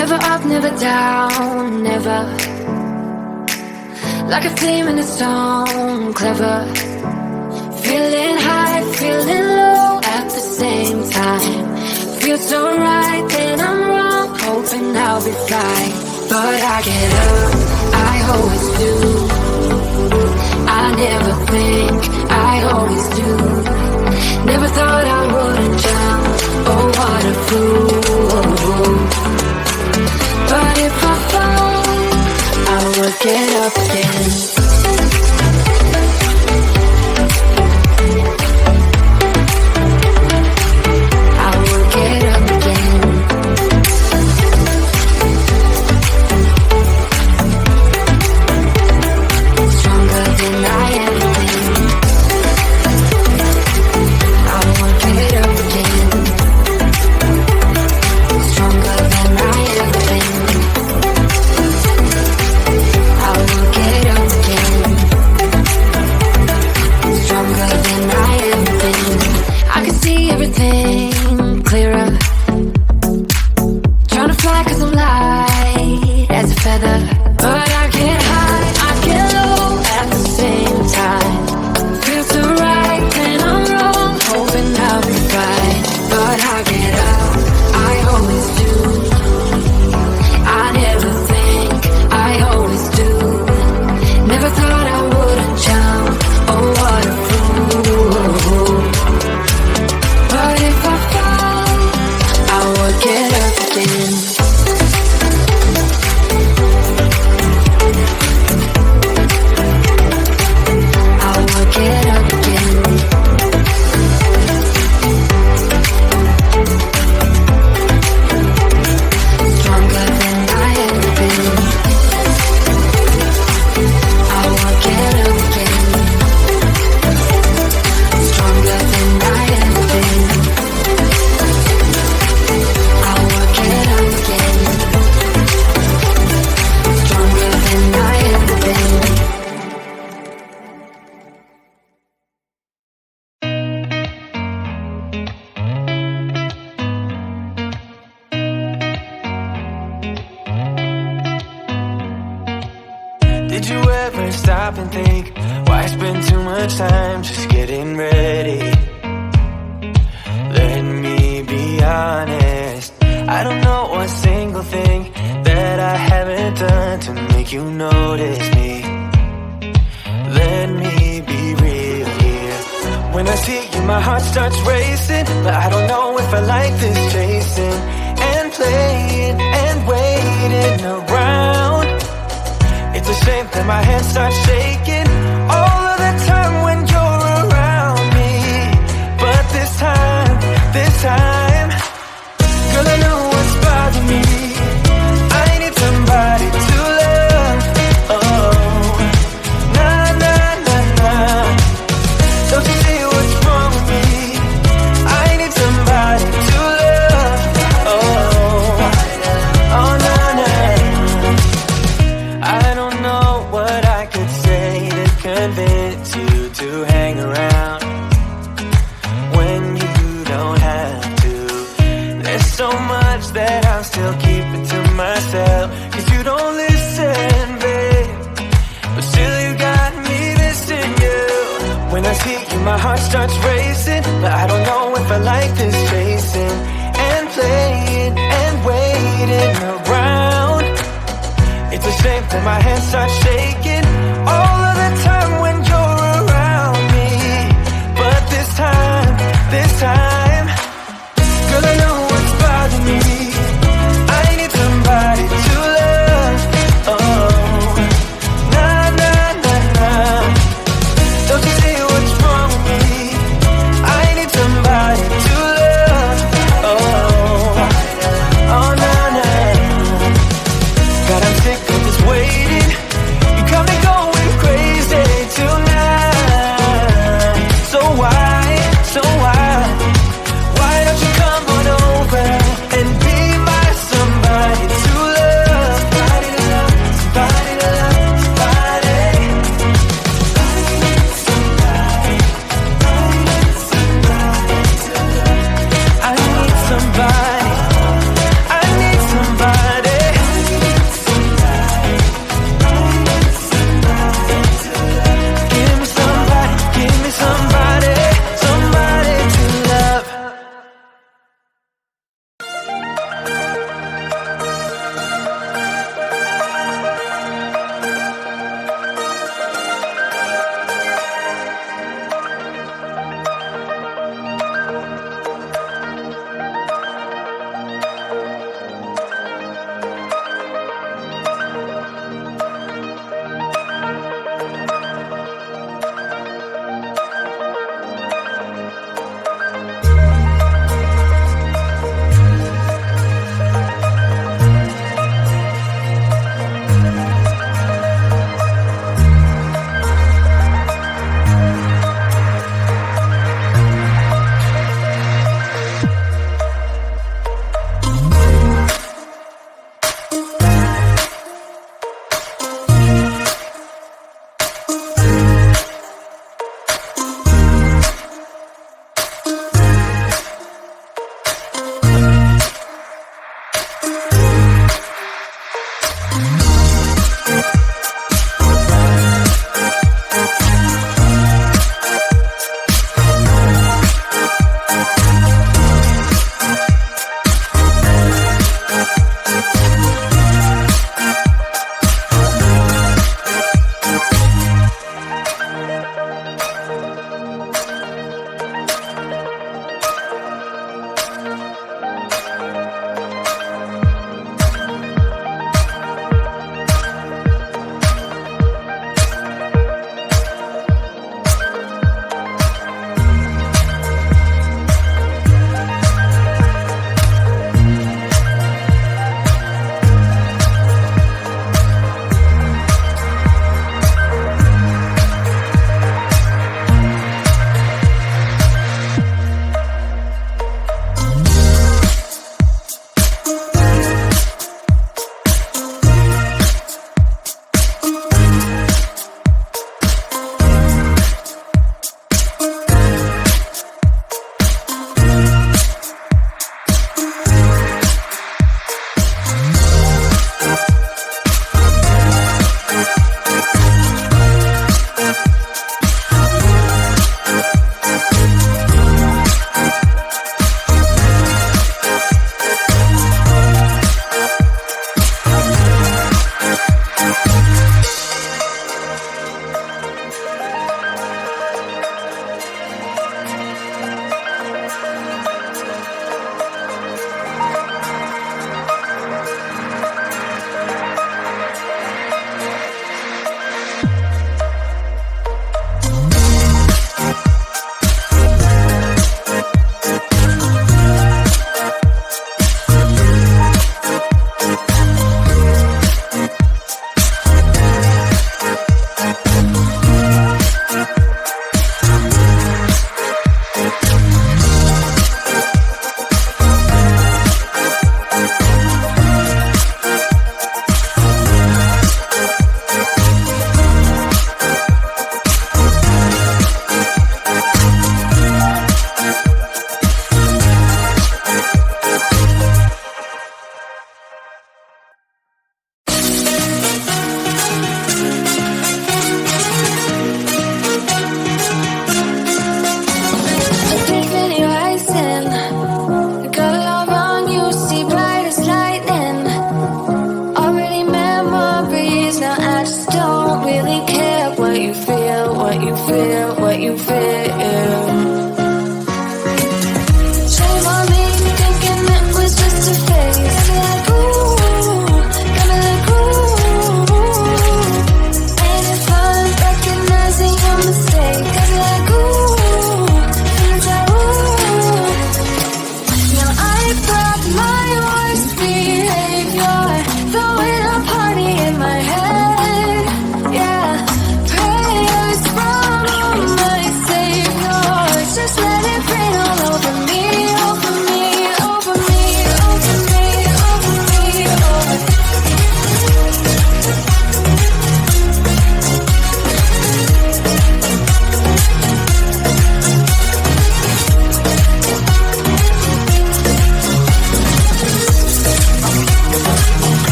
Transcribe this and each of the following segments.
Never up, never down, never. Like a flame in a stone, clever. Feeling high, feeling low at the same time. Feels so right, then I'm wrong, hoping I'll be fine. But I get up, I always do. I never think, I always do. Never thought I wouldn't jump, oh what a fool. But if I fall, I will get up again. I will get up again. Stronger than I ever been. I will get up again. Stronger than I ever been. I will get up again. Stronger than I ever been. I can see everything clearer. Trying to fly 'cause I'm light as a feather. But I get high, I get low at the same time. Feels so right, then I'm wrong, hoping I'll be fine. But I get up, I always do. I never think, I always do. Never thought I wouldn't jump, oh what a fool. But if I fall, I will get up again. I will get up again. Stronger than I ever been. I will get up again. Stronger than I ever been. I will get up again. Stronger than I ever been. Did you ever stop and think, why spend too much time just getting ready? Let me be honest, I don't know a single thing that I haven't done to make you notice me. Let me be real here. When I see you, my heart starts racing, but I don't know if I like this chasing and playing and waiting around. It's a shame that my hands start shaking all of the time when you're around me. But this time, girl, I know what's bothering me. I need somebody to love. Oh, nah, nah, nah, nah. Don't you see what's wrong with me? I need somebody to love. Oh, oh, nah, nah. I don't know what I could say to convince you to hang around when you don't have to. There's so much that I'm still keeping to myself, 'cause you don't listen, babe. But still you got me missing you. When I see you, my heart starts racing, but I don't know if I like this chasing and playing and waiting around. It's a shame that my hands start shaking all of the time when you're around me. But this time, girl, I know what's bothering me. I need somebody to love. Oh, nah, nah, nah, nah. Don't you see what's wrong with me? I need somebody to love. Oh, oh, nah, nah. God, I'm sick of this waiting. You come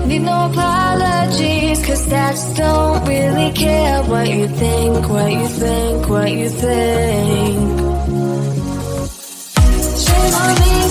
need no apologies, 'cause stats don't really care what you think, what you think, what you think. Shame on me